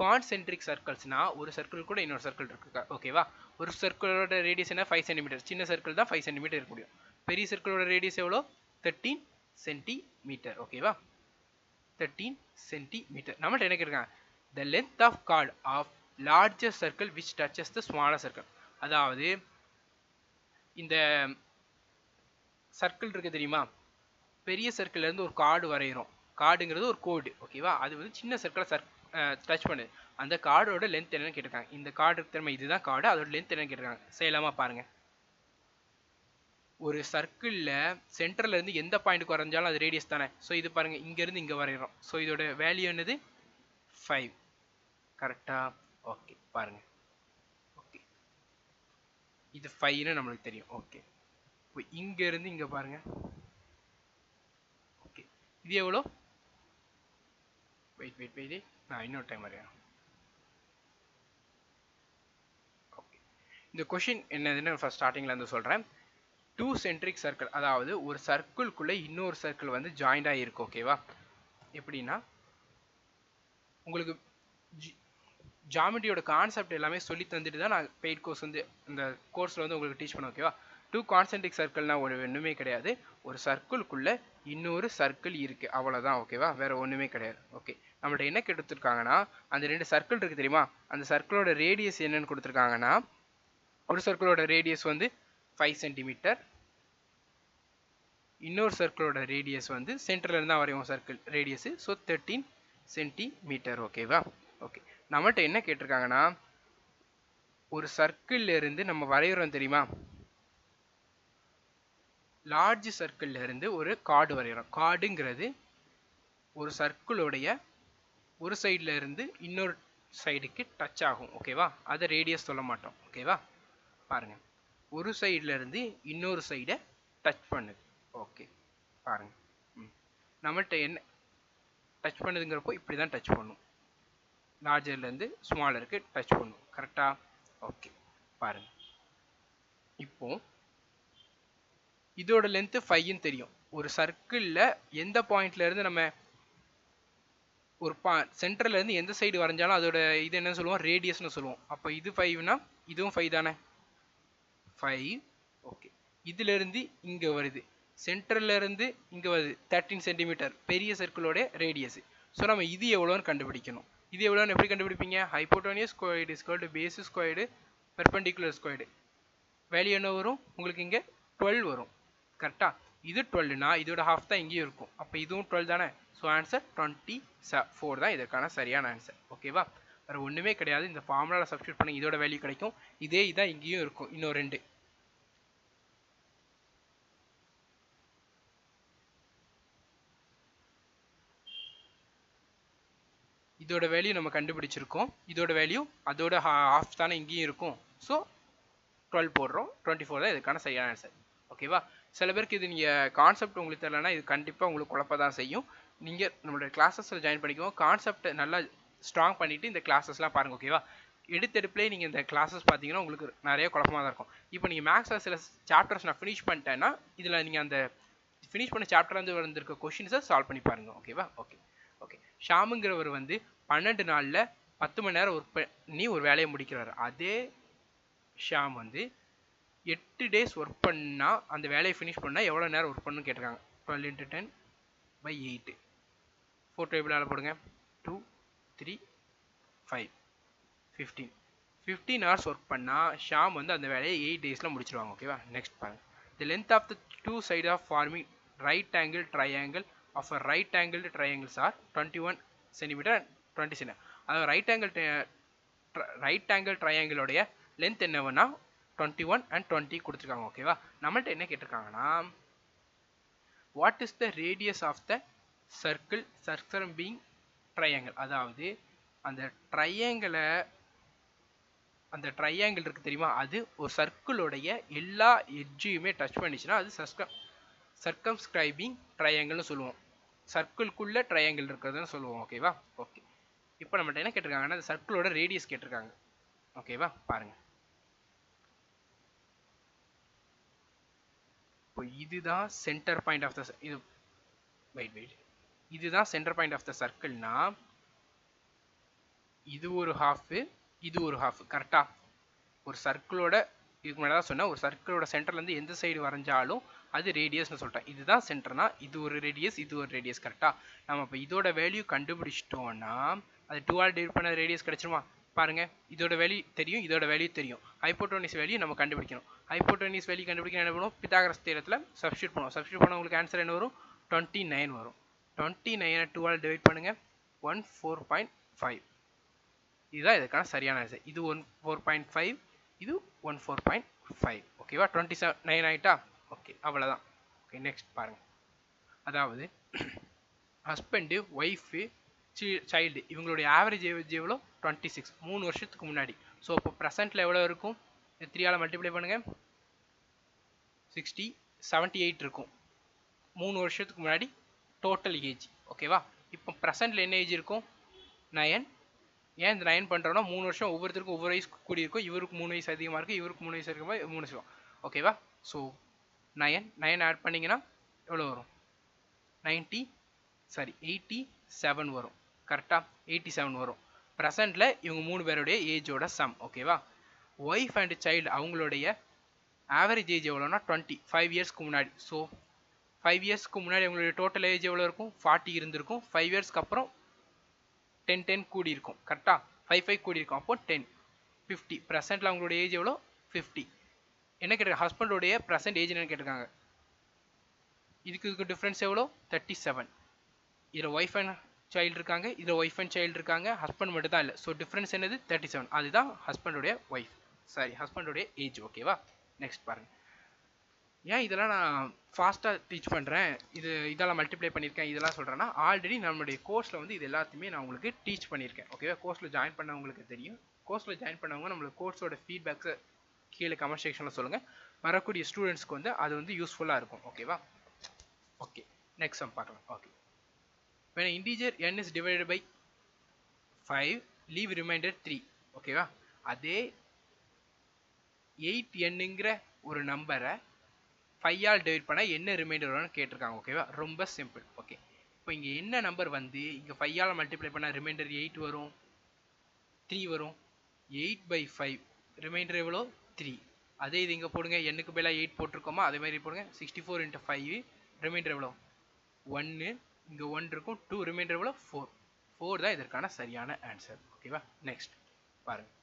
[SPEAKER 1] கான்சென்ட்ரிக் சர்க்கிள்ஸ்னா ஒரு சர்க்கிள் கூட இன்னொரு சர்க்கிள் இருக்கு. ஓகேவா? ஒரு சர்க்கிளோட ரேடியஸ் என்ன? 5 cm. சின்ன சர்க்கிள் தான் 5 cm இருக்க முடியும். பெரிய சர்க்கிளோட ரேடியஸ் எவ்வளோ? 13 cm. ஓகேவா? 13 cm. நம்மள்ட்ட என்ன கேட்குறாங்க? the length of chord of larger circle which touches the smaller circle. அதாவது இந்த சர்க்கிள் இருக்கு தெரியுமா? பெரிய சர்க்கிள்ல இருந்து ஒரு கார்டு வரைகிறோம். கார்டுங்கிறது ஒரு கோடு. ஓகேவா? அது வந்து சின்ன சர்க்கிளை டச் பண்ணுது. அந்த கார்டோட லென்த் என்னன்னு கேட்டிருக்காங்க. இந்த கார்டு திரும்ப இதுதான் கார்டு, அதோட லென்த் என்னன்னு கேட்டிருக்காங்க. செய்யலாமா பாருங்க. ஒரு சர்க்கிளில் சென்டர்ல இருந்து எந்த பாயிண்ட்டுக்கு வரைஞ்சாலும் அது ரேடியஸ் தானே. ஸோ இது பாருங்க, இங்கேருந்து இங்கே வரைகிறோம். ஸோ இதோட வேல்யூ என்னது? 5. கரெக்டா? ஓகே, பாருங்க. ஓகே, இது 5ன்னு நம்மளுக்கு தெரியும். ஓகே, இப்போ இங்கேருந்து இங்கே பாருங்க. ஓகே, இது எவ்வளோ? வெயிட் நான் இன்னொரு டைம் வரையேன். ஓகே, இந்த கொஷின் என்னதுன்னு ஃபர்ஸ்ட் ஸ்டார்டிங்கில் இருந்து சொல்கிறேன். 2 centric சர்க்கிள், அதாவது ஒரு சர்க்கிள்குள்ளே இன்னொரு சர்க்கிள் வந்து ஜாயிண்டாக இருக்கு. ஓகேவா? எப்படின்னா உங்களுக்கு ஜாமெட்ரியோட கான்செப்ட் எல்லாமே சொல்லி தந்துட்டு தான் நான் பெய்ட் கோர்ஸ் வந்து இந்த கோர்ஸில் வந்து உங்களுக்கு டீச் பண்ண. ஓகேவா? 2 கான்சென்ட்ரிக் சர்க்கிள்னா ஒன்றுமே கிடையாது. ஒரு சர்க்கிள்குள்ளே இன்னொரு சர்க்கிள் இருக்குது, அவ்வளோதான். ஓகேவா? வேறு ஒன்றுமே கிடையாது. ஓகே, நம்மள்ட்ட என்ன கொடுத்துருக்காங்கன்னா, அந்த 2 சர்க்கிள் இருக்குது தெரியுமா? அந்த சர்க்கிளோட ரேடியஸ் என்னன்னு கொடுத்துருக்காங்கன்னா, ஒரு சர்க்கிளோட ரேடியஸ் வந்து 5 cm. இன்னொரு சர்க்கிளோட ரேடியஸ் வந்து சென்டர்ல இருந்தா வரையும் சர்க்கிள் ரேடியஸ். So 13 cm. ஓகேவா? ஓகே, நம்மள்ட்ட என்ன கேட்டிருக்காங்கன்னா, ஒரு சர்க்கிள்ல இருந்து நம்ம வரைகிறோம் தெரியுமா? லார்ஜ் சர்க்கிள்ல இருந்து ஒரு கார்டு வரைகிறோம். கார்டுங்கிறது ஒரு சர்க்கிளோடைய ஒரு சைடில் இருந்து இன்னொரு சைடுக்கு டச் ஆகும். ஓகேவா? அதை ரேடியஸ் சொல்ல மாட்டோம். ஓகேவா? பாருங்க, ஒரு சைடில் இருந்து இன்னொரு சைடை டச் பண்ணுது. ஓகே, பாருங்க. நம்மள்ட்ட என்ன டச் பண்ணுதுங்கிறப்போ இப்படி தான் டச் பண்ணும். லார்ஜர்லேருந்து ஸ்மாலருக்கு டச் பண்ணும். கரெக்டா? ஓகே, பாருங்க. இப்போ இதோட லென்த்து 5ன்னு தெரியும். ஒரு சர்க்கிளில் எந்த பாயிண்ட்ல இருந்து நம்ம ஒரு சென்டர்ல இருந்து எந்த சைடு வரைஞ்சாலும் அதோட இது என்ன சொல்லுவோம்? ரேடியஸ்னு சொல்லுவோம். அப்போ இது 5னா இதுவும் 5 தானே? 5. ஓகே, இதுல இருந்து இங்க வருது, சென்டர்ல இருந்து இங்க வருது 13 cm. பெரிய சர்க்கிளோட ரேடியஸ். ஸோ நம்ம இது எவ்வளோன்னு கண்டுபிடிக்கணும். இது எவ்வளோன்னு எப்படி கண்டுபிடிப்பீங்க? Hypotenuse squared is equal to base squared perpendicular squared. Value என்ன வரும் உங்களுக்கு? இங்கே 12 வரும். கரெக்டா? இது 12னா இதோட ஹாஃப் தான் இங்கேயும் இருக்கும். அப்போ இதுவும் 12 தானே. ஸோ ஆன்சர் 24 தான் இதற்கான சரியான ஆன்சர். ஓகேவா? வேறு ஒன்றுமே கிடையாது. இந்த ஃபார்முலாவில் சப்ஸ்டியூட் பண்ணி இதோட வேல்யூ கிடைக்கும். இதே இதான் இங்கேயும் இருக்கும். இன்னும் 2. இதோட வேல்யூ நம்ம கண்டுபிடிச்சிருக்கோம். இதோட வேல்யூ அதோட ஹாஃப் தானே இங்கேயும் இருக்கும். ஸோ 12 போடுறோம். 24 தான் இதுக்கான சரியான ஆன்சர். ஓகேவா? சில பேருக்கு இது நீங்கள் கான்செப்ட் உங்களுக்கு தெரியலனா இது கண்டிப்பாக உங்களுக்கு குழப்ப தான் செய்யும். நீங்கள் நம்மளோட கிளாஸஸில் ஜாயின் பண்ணிக்குவோம். கான்செப்ட் நல்லா ஸ்ட்ராங் பண்ணிவிட்டு இந்த கிளாஸஸ்லாம் பாருங்கள். ஓகேவா? எடுத்தெடுப்புலேயே நீங்கள் இந்த கிளாஸஸ் பார்த்தீங்கன்னா உங்களுக்கு நிறைய குழப்பமாக தான் இருக்கும். இப்போ நீங்கள் மேக்ஸில் சில சாப்டர்ஸ் நான் ஃபினிஷ் பண்ணிட்டேன்னா இதில் நீங்கள் அந்த ஃபினிஷ் பண்ண சாப்டர்லேருந்து வந்திருக்க கொஷின்ஸை சால்வ் பண்ணி பாருங்கள். ஓகேவா? ஓகே ஓகே ஷாமுங்கிறவர் வந்து 12 நாளில் 10 மணி நேரம் ஒர்க் பண்ணி ஒரு வேலையை முடிக்கிறாரு. அதே ஷாம் வந்து 8 டேஸ் ஒர்க் பண்ணால் அந்த வேலையை ஃபினிஷ் பண்ணால் எவ்வளோ நேரம் ஒர்க் பண்ணணும்னு கேட்டிருக்காங்க. 12 × 10/8 4 டேபிளால் போடுங்க. 2 3 5 15 ஹவர்ஸ் ஒர்க் பண்ணால் ஷாம் வந்து அந்த வேலையை 8 டேஸில் முடிச்சிடுவாங்க. ஓகேவா? நெக்ஸ்ட் பாருங்கள். The length of the 2 side of forming right angle triangle of a right angled triangles are 21 centimeter and 20 cm. அதாவது ரைட் ஆங்கிள் ட்ரையாங்கிளோடைய லென்த் என்னவென்னா 21 and 20 கொடுத்துருக்காங்க. ஓகேவா, நம்மள்ட்ட என்ன கேட்டிருக்காங்கன்னா what is the radius of the circle circumscribing triangle. அதாவது அந்த ட்ரையாங்கிள் இருக்கு தெரியுமா, அது ஒரு சர்க்கிளோடைய எல்லா எட்ஜையுமே டச் பண்ணிச்சுன்னா அது சர்க்கம்ஸ்கிரைபிங் ட்ரையாங்கிள்னு சொல்லுவோம். சர்க்கிள்குள்ள ட்ரையாங்கிள் இருக்கிறதுன்னு சொல்லுவோம். ஓகேவா, ஓகே. இப்போ நம்மள்ட்ட என்ன கேட்டிருக்காங்கன்னா அந்த சர்க்கிளோட ரேடியஸ் கேட்டிருக்காங்க. ஓகேவா, பாருங்க. இப்போ இதுதான் சென்டர் பாயிண்ட் ஆஃப் த இதுதான் சென்டர் பாயிண்ட் ஆஃப் த சர்க்கிள்னா இது ஒரு ஹாஃப், இது ஒரு ஹாஃப். கரெக்டா, ஒரு சர்க்கிளோட இதுக்கு முன்னாடி தான் சொன்னேன், ஒரு சர்க்கிளோட சென்டர்லேருந்து எந்த சைடு வரைஞ்சாலும் அது ரேடியஸ்னு சொல்லிட்டேன். இதுதான் சென்டர்னா இது ஒரு ரேடியஸ், இது ஒரு ரேடியஸ். கரெக்டாக நம்ம இப்போ இதோட வேல்யூ கண்டுபிடிச்சிட்டோம்னா அது 2 ஆல் டிவைட் பண்ண ரேடியஸ் கிடைச்சிருமா? பாருங்க, இதோட வேல்யூ தெரியும், இதோட வேல்யூ தெரியும். ஹைப்போட்டோனிஸ் வேல்யூ நம்ம கண்டுபிடிக்கணும். ஹைப்போட்டோனிஸ் வேல்யூ கண்டுபிடிக்க என்ன பண்ணுவோம், பித்தாகரஸ் தேற்றத்தில் சப்ஸ்டியூட் பண்ணுவோம். சப்ஸ்டியூட் பண்ண உங்களுக்கு ஆன்சர் என்ன வரும்? 29 வரும். 29 2 ஆல் டிவைட் பண்ணுங்க 14.5. இதுதான் இதுக்கான சரியான ஆன்சர். இது 14.5, இது 14.5. ஓகேவா, 29 ஆயிட்டா? ஓகே, அவ்வளோதான். ஓகே, நெக்ஸ்ட் பாருங்க. அதாவது ஹஸ்பண்டு, ஒய்ஃபு, சைல்டு இவங்களுடைய ஆவரேஜ் ஏஜ் எவ்வளோ? 26, 3 வருஷத்துக்கு முன்னாடி. ஸோ இப்போ ப்ரெசென்ட்டில் எவ்வளோ இருக்கும்? 3ஆல் மல்டிப்ளை பண்ணுங்க 60, 78 இருக்கும். 3 வருஷத்துக்கு முன்னாடி டோட்டல் ஏஜ். ஓகேவா, இப்போ ப்ரெசென்ட்டில் என்ன ஏஜ் இருக்கும்? 9. ஏன் இந்த 9 பண்ணுறோன்னா 3 வருஷம் ஒவ்வொருத்தருக்கும் ஒவ்வொரு வயசு கூடி இருக்கும். இவருக்கு 3 வயசு அதிகமாக இருக்குது, இவருக்கு 3 வயசு இருக்கும்போது 3 வயசு. ஓகேவா, ஸோ 9 ஆட் பண்ணிங்கன்னா எவ்வளோ வரும்? 87 வரும். கரெக்டாக 87 வரும். ப்ரெசென்ட்டில் இவங்க 3 பேருடைய ஏஜோட சம். ஓகேவா, ஒய்ஃப் அண்ட் சைல்டு அவங்களுடைய ஆவரேஜ் ஏஜ் எவ்வளோனா 20, 5 இயர்ஸ்க்கு முன்னாடி. ஸோ 5 இயர்ஸ்க்கு முன்னாடி அவங்களுடைய டோட்டல் ஏஜ் எவ்வளோ இருக்கும்? 40 இருந்திருக்கும். 5 இயர்ஸ்க்கு அப்புறம் 10 கூடி இருக்கும். கரெக்டாக 5 கூடி இருக்கும். அப்போ 10, 50. ப்ரெசென்ட்டில் அவங்களுடைய ஏஜ் எவ்வளோ? 50. என்ன கேட்டிருக்காங்க? ஹஸ்பண்டோடைய ப்ரெசென்ட் ஏஜ் என்னன்னு கேட்டிருக்காங்க. இதுக்கு டிஃப்ரென்ஸ் எவ்வளோ? 37. இதில் ஒய்ஃப் அண்ட் சைல்டு இருக்காங்க, இதில் ஒய்ஃப் அண்ட் சைல்டு இருக்காங்க, ஹஸ்பண்ட் மட்டும் தான் இல்லை. ஸோ டிஃப்ரென்ஸ் என்னது? 37. அதுதான் ஹஸ்பண்டோடைய ஒய்ஃப், சாரி ஹஸ்பண்டோடைய ஏஜ். ஓகேவா, நெக்ஸ்ட் பாருங்கள். ஏன் இதெல்லாம் நான் ஃபாஸ்ட்டாக டீச் பண்ணுறேன், இதெல்லாம் மல்டிப்ளை பண்ணியிருக்கேன், இதெல்லாம் சொல்கிறேன்னா ஆல்ரெடி நம்மளுடைய கோர்ஸில் வந்து இது எல்லாத்தையுமே நான் உங்களுக்கு டீச் பண்ணியிருக்கேன். ஓகேவா, கோர்ஸில் ஜாயின் பண்ணவங்களுக்கு தெரியும். கோர்ஸில் ஜாயின் பண்ணவங்க நம்மளுக்கு கோர்ஸோட ஃபீட்பேக்ஸை கீழே கமெண்ட் செக்ஷனில் சொல்லுங்கள். வரக்கூடிய ஸ்டூடெண்ட்ஸ்க்கு வந்து அது வந்து யூஸ்ஃபுல்லாக இருக்கும். ஓகேவா, ஓகே, நெக்ஸ்ட் சம் பார்க்கலாம். Okay, when an integer n is divided by 5, leave remainder 3. ஓகேவா, அதே 8nங்கிற ஒரு நம்பரை 5 ஆல் டிவைட் பண்ணால் என்ன ரிமைண்டர் வரும்னு கேட்டிருக்காங்க. ஓகேவா, ரொம்ப சிம்பிள். ஓகே, இப்போ இங்கே என்ன நம்பர் வந்து இங்கே 5 ஆல் மல்டிப்ளை பண்ணால் ரிமைண்டர் 8 வரும், 3 வரும். 8/5 ரிமைண்டர் எவ்வளோ? 3. அதே இது இங்கே போடுங்க, எண்ணுக்கு பதிலாக 8 போட்டிருக்கோமா, அதே மாதிரி போடுங்க. 64 × 5 ரிமைண்டர் எவ்வளோ? 1. இங்கே 1 இருக்கும். 2 ரிமைண்டர் எவ்வளோ? 4. 4 தான் இதற்கான சரியான ஆன்சர். ஓகேவா, நெக்ஸ்ட் பாருங்கள்.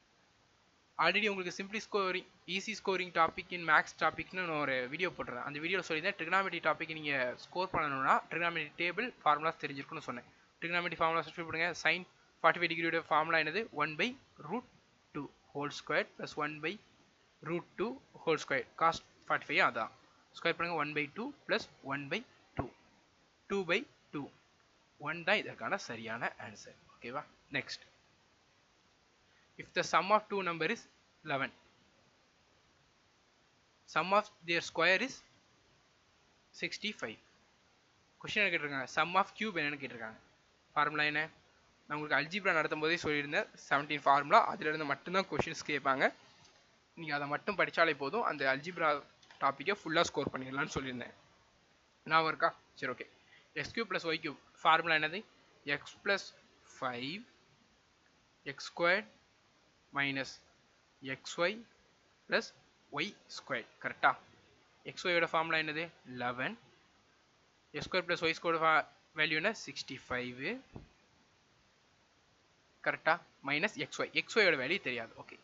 [SPEAKER 1] ஆல்ரெடி உங்களுக்கு simply scoring, easy scoring topic in maths டாபிக்னு நான் ஒரு வீடியோ போட்டுறேன். அந்த வீடியோவில் சொல்லியிருந்தேன் ட்ரிகனாமெட்ரி டாபிக் நீங்கள் ஸ்கோர் பண்ணணும்னா ட்ரிகனாமெட்ரி டேபிள் ஃபார்முலாஸ் தெரிஞ்சிருக்குன்னு சொன்னேன். ட்ரிகனாமெட்ரி ஃபார்முலா சப்ஸ்டியூட் பண்ணுங்க. சைன் 45 டிகிரியோட ஃபார்முலா என்னது? 1/√2 whole square plus 1/√2 whole square. Cos 45 அதான் ஸ்கொயர் பண்ணுங்கள். 1/2 ப்ளஸ் 1/2 2/2. 1 தான் இதற்கான சரியான ஆன்சர். ஓகேவா, next. If the sum of two number is 11, sum of their square is 65. Question என்ன கேட்டிருக்காங்க? சம் ஆஃப் கியூப் என்னன்னு கேட்டிருக்காங்க. ஃபார்முலா என்ன? நான் உங்களுக்கு அல்ஜிப்ரா நடத்தும் போதே சொல்லியிருந்தேன் 17 ஃபார்முலா, அதிலிருந்து மட்டும்தான் கொஸ்டின்ஸ் கேட்பாங்க. நீங்கள் அதை மட்டும் படித்தாலே போதும், அந்த அல்ஜிப்ரா டாப்பிக்கை ஃபுல்லாக ஸ்கோர் பண்ணிடலான்னு சொல்லியிருந்தேன். நான் இருக்கா? சரி, okay. X cube plus Y cube formula என்னது? X plus 5 X square minus xy plus Y square. கரெக்டாக xyயோட ஃபார்முலா என்னது? 11. X square plus Y square value என்ன? 65. கரெக்டாக மைனஸ் xyயோட வேல்யூ தெரியாது. Okay,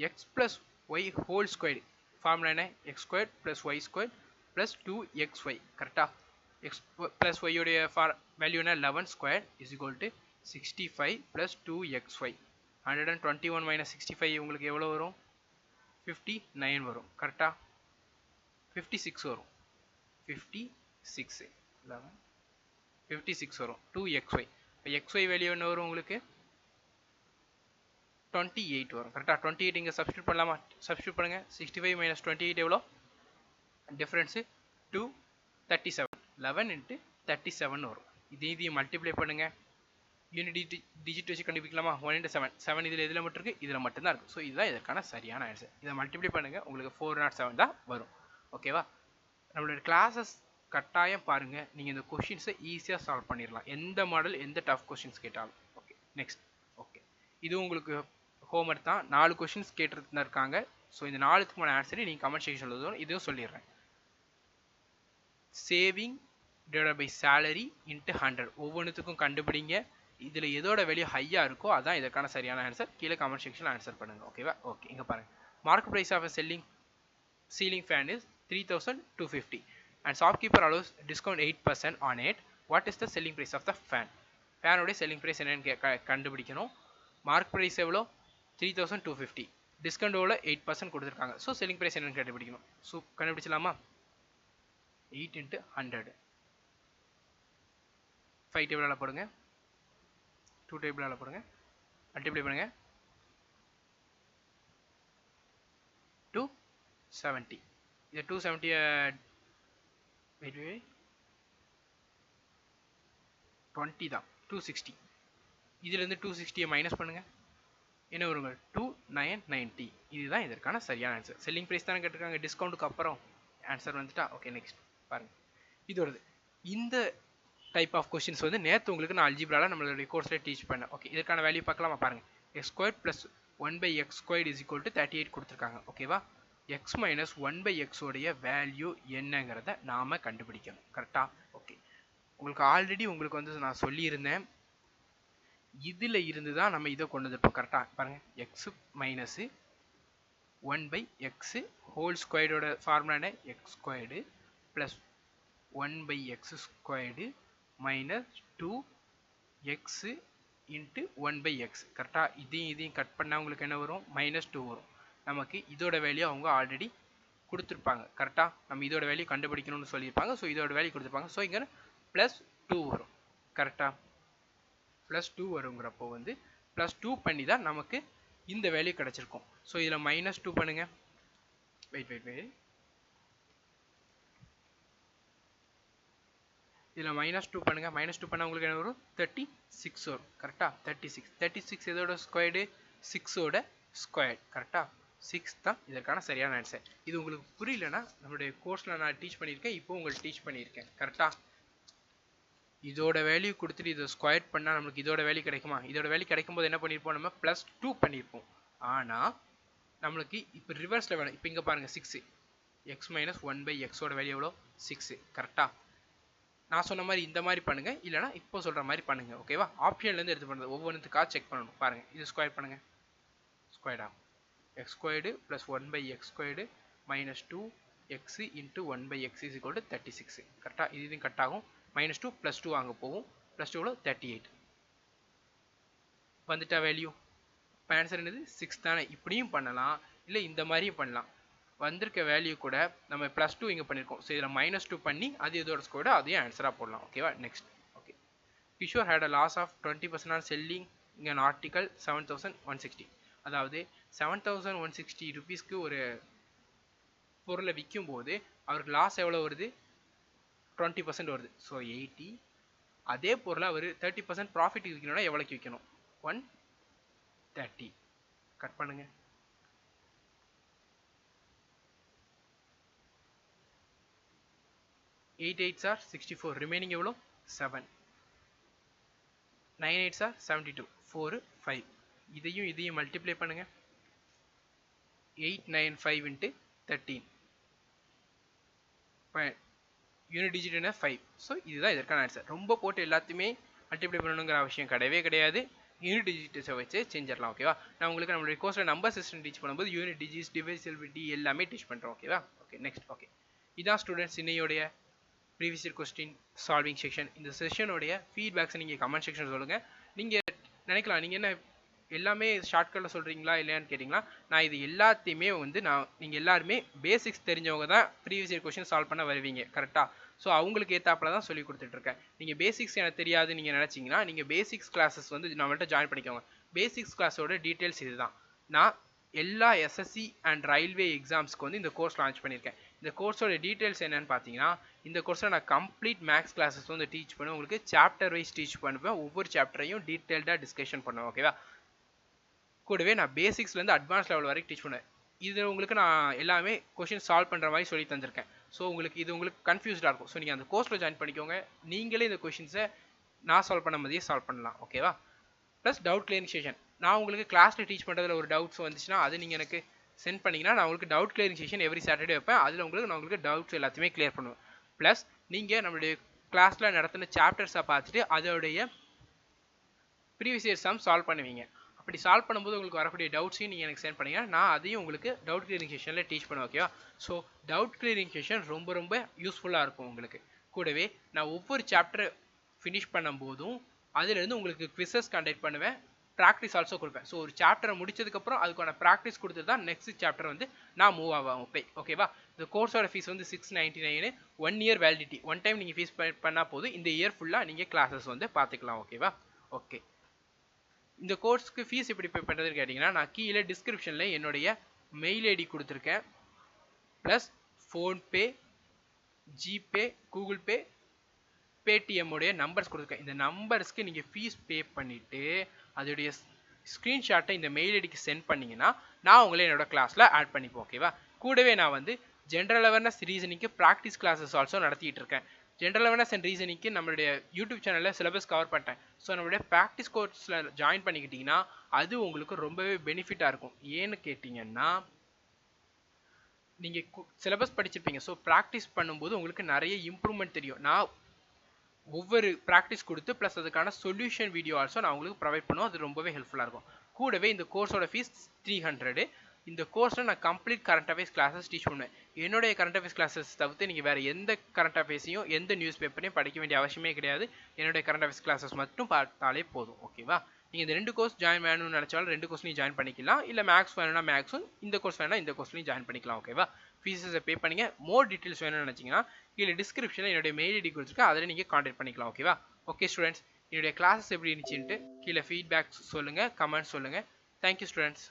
[SPEAKER 1] X plus Y whole square formula என்ன? X square plus Y square plus 2xy. கரெக்டாக x plus y உடைய வேல்யூ என்ன 11 square is equal to 65 plus 2xy 121 minus 65 உங்களுக்கு எவ்வளோ வரும் 59 வரும் கரெக்டா 56 வரும் 56 11 56 வரும் 2xy xy வேல்யூ என்ன வரும் உங்களுக்கு 28 வரும் கரெக்டா 28 இங்க சப்ஸ்டிட்யூட் பண்ணலாமா சப்ஸ்டிட்யூட் பண்ணுங்க 65 minus 28 எவ்வளோ டிஃபரன்ஸ் 2 37 11 into 37 வரும் இதையும் மல்டிப்ளை பண்ணுங்க யூனிட் டிஜிட் வச்சு கண்டுபிடிக்கலாமா 1 into 7 7 இதில் எதில் மட்டும் இருக்குது இதில் மட்டும்தான் இருக்குது ஸோ இதுதான் இதற்கான சரியான ஆன்சர் இதை மல்டிப்ளை பண்ணுங்கள் உங்களுக்கு 407 தான் வரும் ஓகேவா நம்மளோட கிளாஸஸ் கட்டாயம் பாருங்கள் நீங்கள் இந்த கொஷின்ஸை ஈஸியாக சால்வ் பண்ணிடலாம் எந்த மாடல் எந்த டஃப் கொஷின்ஸ் கேட்டாலும் ஓகே நெக்ஸ்ட் ஓகே இது உங்களுக்கு ஹோம்ஒர்க் தான் 4 கொஷின்ஸ் கேட்டுட்டு தான் இருக்காங்க ஸோ இந்த 4த்துக்குமான ஆன்சரை நீங்கள் கமெண்ட் செக்ஷனில் சொல்லுவோம் இதுவும் சொல்லிடுறேன் saving divided by salary into 100 ஒவ்வொன்றுத்துக்கும் கண்டுபிடிங்க இதில் எதோட வேல்யூ ஹையாக இருக்கோ அதான் இதற்கான சரியான ஆன்சர் கீழே கமெண்ட் செக்ஷனில் ஆன்சர் பண்ணுங்கள் ஓகேவா ஓகே இங்கே பாருங்கள் market price of ceiling fan is 3250 and shopkeeper allows discount 8% on it. What is the selling price of the fan? fan உடைய selling price என்னன்னு கண்டுபிடிக்கணும் மார்க் பிரைஸ் எவ்வளோ 3250 டிஸ்கவுண்ட் எவ்வளோ 8% கொடுத்துருக்காங்க ஸோ செல்லிங் ப்ரைஸ் என்னன்னு கண்டுபிடிக்கணும் ஸோ கண்டுபிடிச்சலாமா 8 into 100 5 டேபிளால் போடுங்க 2 டேபிளால் போடுங்க மல்டிப்ளை பண்ணுங்க 270 இது 270 வெயிட் 20 தான் 260 இதிலிருந்து 260 மைனஸ் பண்ணுங்க என்ன வருங்க 2990 இதுதான் இதற்கான சரியான ஆன்சர் செல்லிங் பிரைஸ் தானே கேட்டிருக்காங்க டிஸ்கவுண்ட்டுக்கு அப்புறம் ஆன்சர் வந்துட்டா ஓகே நெக்ஸ்ட் பாருங்க இது வருது இந்த டைப் ஆஃப் கொஸ்டின்ஸ் வந்து நேற்று உங்களுக்கு நான் அல்ஜிப்ரால நம்மளுடைய கோர்ஸில் டீச் பண்ணேன் ஓகே இதற்கான வேல்யூ பார்க்கலாமா பாருங்க x square plus 1/x square is equal to 38 கொடுத்துருக்காங்க ஓகேவா x மைனஸ் 1/x உடைய வேல்யூ என்னங்கிறத நாம கண்டுபிடிக்கணும் கரெக்டா ஓகே உங்களுக்கு ஆல்ரெடி உங்களுக்கு வந்து நான் சொல்லியிருந்தேன் இதில் இருந்து தான் நம்ம இதை கொண்டு வந்திருப்போம் கரெக்டாக பாருங்க x மைனஸ் 1/x ஹோல் ஸ்கொயர்டோட ஃபார்முலா என்ன x squared plus 1/x squared minus 2x into 1/x கரெக்டாக இதையும் கட் பண்ணால் உங்களுக்கு என்ன வரும் -2 வரும் நமக்கு இதோட வேல்யூ அவங்க ஆல்ரெடி கொடுத்துருப்பாங்க கரெக்டாக நம்ம இதோட வேல்யூ கண்டுபிடிக்கணும்னு சொல்லியிருப்பாங்க ஸோ இதோட வேல்யூ கொடுத்துருப்பாங்க ஸோ இங்கே +2 வரும் கரெக்டாக +2 வருங்கிறப்போ வந்து +2 பண்ணி தான் நமக்கு இந்த வேல்யூ கிடச்சிருக்கும் ஸோ இதில் -2 பண்ணுங்க வெயிட் இதில் -2 பண்ணுங்க -2 பண்ணால் உங்களுக்கு என்ன வரும் 36 வரும் கரெக்டாக 36 எதோட ஸ்கொயர்டு 6ஓட ஸ்கொயர் கரெக்டாக 6 தான் இதற்கான சரியான ஆன்சர் இது உங்களுக்கு புரியலன்னா நம்மளுடைய கோர்ஸில் நான் டீச் பண்ணியிருக்கேன் இப்போ உங்களுக்கு டீச் பண்ணியிருக்கேன் கரெக்டாக இதோட வேல்யூ கொடுத்துட்டு இதை ஸ்கொயர் பண்ணால் நம்மளுக்கு இதோட வேல்யூ கிடைக்குமா இதோட வேல்யூ கிடைக்கும்போது என்ன பண்ணியிருப்போம் நம்ம +2 பண்ணியிருப்போம் ஆனால் நம்மளுக்கு இப்போ ரிவர்ஸில் வேணும் இப்போ இங்கே பாருங்கள் 6 x மைனஸ் 1/x ஓட வேல்யூ எவ்வளோ 6 கரெக்டாக நான் சொன்ன மாதிரி இந்த மாதிரி பண்ணுங்கள் இல்லைனா இப்போ சொல்கிற மாதிரி பண்ணுங்கள் ஓகேவா ஆப்ஷன்லேருந்து எடுத்து பண்ணுறது ஒவ்வொன்றுத்துக்காக செக் பண்ணணும் பாருங்கள் இது ஸ்கொயர் பண்ணுங்கள் ஸ்கொயர்டா x squared plus 1/x squared minus 2x into 1/x is equal to 36 கரெக்டாக இதுவும் கட் ஆகும் -2 +2 அங்கே போகும் +2 எவ்வளோ 38 வந்துட்டா வேல்யூ இப்போ ஆன்சர் என்னது 6 தானே இப்படியும் பண்ணலாம் இல்லை இந்த மாதிரியும் பண்ணலாம் வந்திருக்க வேல்யூ கூட நம்ம +2 இங்கே பண்ணியிருக்கோம் ஸோ இதில் -2 பண்ணி அது இதோட ஸ்கொயர்டு அதையும் ஆன்சராக போடலாம் ஓகேவா next okay Kishore had a loss of 20% on selling இங்கே ஆர்டிக்கல் 7160 அதாவது 7160 ருபீஸ்க்கு ஒரு பொருளை விற்கும் போது அவருக்கு லாஸ் எவ்வளோ வருது 20% வருது ஸோ 80 அதே பொருளை அவர் 30% ப்ராஃபிட் விற்கணும்னா எவ்வளோக்கு விற்கணும் 130 கட் பண்ணுங்க 8 8s are 64 ரிமைனிங் எவ்வளோ 7 9 8s are 72 4 5 இதையும் மல்டிப்ளை பண்ணுங்க 895 into 13 யூனிட் டிஜிட் என்ன 5 ஸோ இதுதான் இதற்கான ஆன்சர் ரொம்ப போட்டு எல்லாத்தையுமே மல்டிப்ளை பண்ணணுங்கிற அவசியம் கிடையாது யூனிட் டிஜிட்டை வச்சு செஞ்சிடலாம் ஓகேவா நான் உங்களுக்கு நம்மளுடைய கோர்ஸில் நம்பர் சிஸ்டம் டீச் பண்ணும்போது யூனிட் டிஜிட்ஸ் டிவைசபிலிட்டி எல்லாமே டீச் பண்ணுறோம் ஓகேவா ஓகே நெக்ஸ்ட் ஓகே இதான் ஸ்டூடெண்ட்ஸ் இன்னையோடைய previous year question solving section. இந்த செஷனுடைய ஃபீட்பேக்ஸை நீங்கள் கமெண்ட் செக்ஷன் சொல்லுங்கள். நீங்கள் நினைக்கலாம் நீங்கள் என்ன எல்லாமே ஷார்ட்கட்டில் சொல்கிறீங்களா இல்லையான்னு கேட்டிங்களா, நான் இது எல்லாத்தையுமே வந்து நீங்கள் எல்லாருமே பேசிக்ஸ் தெரிஞ்சவங்க தான் ப்ரீவியஸ் இயர் கொஸ்டின் சால்வ் பண்ண வருவீங்க கரெக்டாக. ஸோ அவங்களுக்கு ஏற்றாப்புல தான் சொல்லி கொடுத்துட்ருக்கேன். நீங்கள் பேசிக்ஸ் எனக்கு தெரியாது நீங்கள் நினச்சிங்கன்னா நீங்கள் பேசிக்ஸ் கிளாஸஸ் வந்து நம்மள்ட்ட ஜாயின் பண்ணிக்கோங்க. பேசிக்ஸ் கிளாஸோட டீட்டெயில்ஸ் இது தான். நான் எல்லா எஸ்எஸ்சி அண்ட் ரயில்வே எக்ஸாம்ஸ்க்கு வந்து இந்த கோர்ஸ் லான்ச் பண்ணியிருக்கேன். இந்த கோர்ஸோட டீட்டெயில்ஸ் என்னென்னு பார்த்தீங்கன்னா, இந்த கோர்ஸில் நான் கம்ப்ளீட் மேக்ஸ் கிளாஸஸ் வந்து டீச் பண்ணுவேன். உங்களுக்கு சாப்டர் வைஸ் டீச் பண்ணுவேன். ஒவ்வொரு சாப்டரையும் டீட்டெயில்டாக டிஸ்கஷன் பண்ணுவேன். ஓகேவா. கூடவே நான் பேசிக்ஸ்லேருந்து அட்வான்ஸ் லெவல் வரைக்கும் டீச் பண்ணுவேன். இது உங்களுக்கு நான் எல்லாமே கொஷின் சால்வ் பண்ணுற மாதிரி சொல்லி தந்திருக்கேன். ஸோ உங்களுக்கு கன்ஃபியூஸ்டாக இருக்கும். ஸோ நீங்கள் அந்த கோர்ஸில் ஜாயின் பண்ணிக்கோங்க. நீங்களே இந்த கொஷின்ஸை நான் சால்வ் பண்ண மாதிரியே சால்வ் பண்ணலாம். ஓகேவா. Plus doubt clearing session. நான் உங்களுக்கு கிளாஸில் டீச் பண்ணுறதுல ஒரு டவுட்ஸ் வந்துச்சுன்னா அது நீங்கள் எனக்கு சென்ட் பண்ணிங்கன்னா நான் உங்களுக்கு doubt clearing session every Saturday வைப்பேன். அதில் நான் உங்களுக்கு டவுட்ஸ் எல்லாத்தையுமே கிளியர் பண்ணுவேன். ப்ளஸ் நீங்கள் நம்மளுடைய கிளாஸில் நடத்தின சாப்டர்ஸை பார்த்துட்டு அதோடைய ப்ரீவியஸ் இயர் சம் சால்வ் பண்ணுவீங்க. அப்படி சால்வ் பண்ணும்போது உங்களுக்கு வரக்கூடிய டவுட்ஸையும் நீங்கள் எனக்கு சென்ட் பண்ணிங்கன்னா நான் அதையும் உங்களுக்கு டவுட் கிளியரிங் செஷனில் டீச் பண்ணுவேன். ஓகேவா. ஸோ டவுட் கிளியரிங் செஷன் ரொம்ப ரொம்ப யூஸ்ஃபுல்லாக இருக்கும் உங்களுக்கு. கூடவே நான் ஒவ்வொரு சாப்டர் ஃபினிஷ் பண்ணும்போதும் அதுலேருந்து உங்களுக்கு குவிசஸ் கண்டக்ட் பண்ணுவேன். ப்ராக்டிஸ் ஆல்சோ கொடுப்பேன். ஸோ ஒரு சாப்டரை முடிச்சதுக்கப்புறம் அதுக்கான ப்ராக்டிஸ் கொடுத்து தான் நெக்ஸ்ட் சாப்டர் வந்து நான் மூவ் ஆவேன். ஓகேவா. இந்த கோர்ஸோட ஃபீஸ் வந்து 699. 1 இயர் வேலிடிட்டி. ஒன் டைம் நீங்கள் ஃபீஸ் பண்ணால் போதும். இந்த இயர் ஃபுல்லாக நீங்கள் கிளாஸஸ் வந்து பார்த்துக்கலாம். ஓகேவா. ஓகே. இந்த கோர்ஸ்க்கு ஃபீஸ் எப்படி பே பண்ணுறதுன்னு கேட்டிங்கன்னா, நான் கீழே டிஸ்கிரிப்ஷனில் என்னுடைய மெயில் ஐடி கொடுத்துருக்கேன். Plus PhonePe, GPay, Google Pay, பேடிஎம்முடைய நம்பர்ஸ் கொடுத்துருக்கேன். இந்த நம்பர்ஸ்க்கு நீங்கள் ஃபீஸ் பே பண்ணிவிட்டு அதோடைய ஸ்க்ரீன்ஷாட்டை இந்த மெயில் ஐடிக்கு சென்ட் பண்ணிங்கன்னா நான் உங்களை என்னோட கிளாஸில் ஆட் பண்ணிப்போம். ஓகேவா. கூடவே நான் வந்து ஜென்ரல் அவேர்னஸ் ரீசனிங்க்கு ப்ராக்டிஸ் கிளாஸஸ் ஆல்சோ நடத்திட்டு இருக்கேன். ஜென்ரல் அவேர்னஸ் அண்ட் ரீசனிங்க்கு நம்மளுடைய யூடியூப் சேனலில் சிலபஸ் கவர் பண்ணிட்டேன். ஸோ நம்மளுடைய ப்ராக்டிஸ் கோர்ஸில் ஜாயின் பண்ணிக்கிட்டிங்கன்னா அது உங்களுக்கு ரொம்பவே பெனிஃபிட்டாக இருக்கும். ஏன்னு கேட்டிங்கன்னா நீங்கள் சிலபஸ் படிச்சிருப்பீங்க. ஸோ ப்ராக்டிஸ் பண்ணும்போது உங்களுக்கு நிறைய இம்ப்ரூவ்மெண்ட் தெரியும். நான் ஒவ்வொரு ப்ராக்டிஸ் கொடுத்து ப்ளஸ் அதுக்கான சொல்யூஷன் வீடியோ ஆல்சோ நான் உங்களுக்கு ப்ரொவைட் பண்ணுவோம். அது ரொம்பவே ஹெல்ப்ஃபுல்லாக இருக்கும். கூடவே இந்த கோர்ஸோட ஃபீஸ் 300. இந்த கோர்ஸில் நான் complete current affairs classes teach பண்ணுவேன். என்னுடைய கரண்ட் அஃபேர்ஸ் கிளாஸஸ் தவிர்த்து நீங்கள் வேறு எந்த கரண்ட் அஃபேர்ஸையும் எந்த நியூஸ் பேப்பரையும் படிக்க வேண்டிய அவசியமே கிடையாது. என்னுடைய கரண்ட் அஃபேர்ஸ் கிளாஸஸ் மட்டும் பார்த்தாலே போதும். ஓகேவா. நீங்கள் இந்த 2 கோர்ஸ் ஜாயின் வேணும்னு நினச்சாலும் 2 கோர்ஸ்லையும் ஜாயின் பண்ணிக்கலாம். இல்லை மேக்ஸ் வேணும்னா மேக்ஸும், இந்த கோர்ஸ் வேணும்னா இந்த கோர்ஸ்லையும் ஜாயின் பண்ணிக்கலாம். ஓகேவா. ஃபீஸஸை பே பண்ணிங்க. மோர் டீட்டெயில்ஸ் வேணும்னு நினச்சிங்கன்னா கீழே டிஸ்கிரிப்ஷனில் என்னுடைய மெயில் ஐடி கொடுத்துருக்கேன். அதில் நீங்கள் கான்டாக்ட் பண்ணிக்கலாம். ஓகேவா. ஓகே ஸ்டூடெண்ட்ஸ், என்னுடைய கிளாஸஸ் எப்படி இருந்துச்சுன்ட்டு கீழே ஃபீட்பேக்ஸ் சொல்லுங்கள், கமெண்ட்ஸ் சொல்லுங்கள். Thank you students.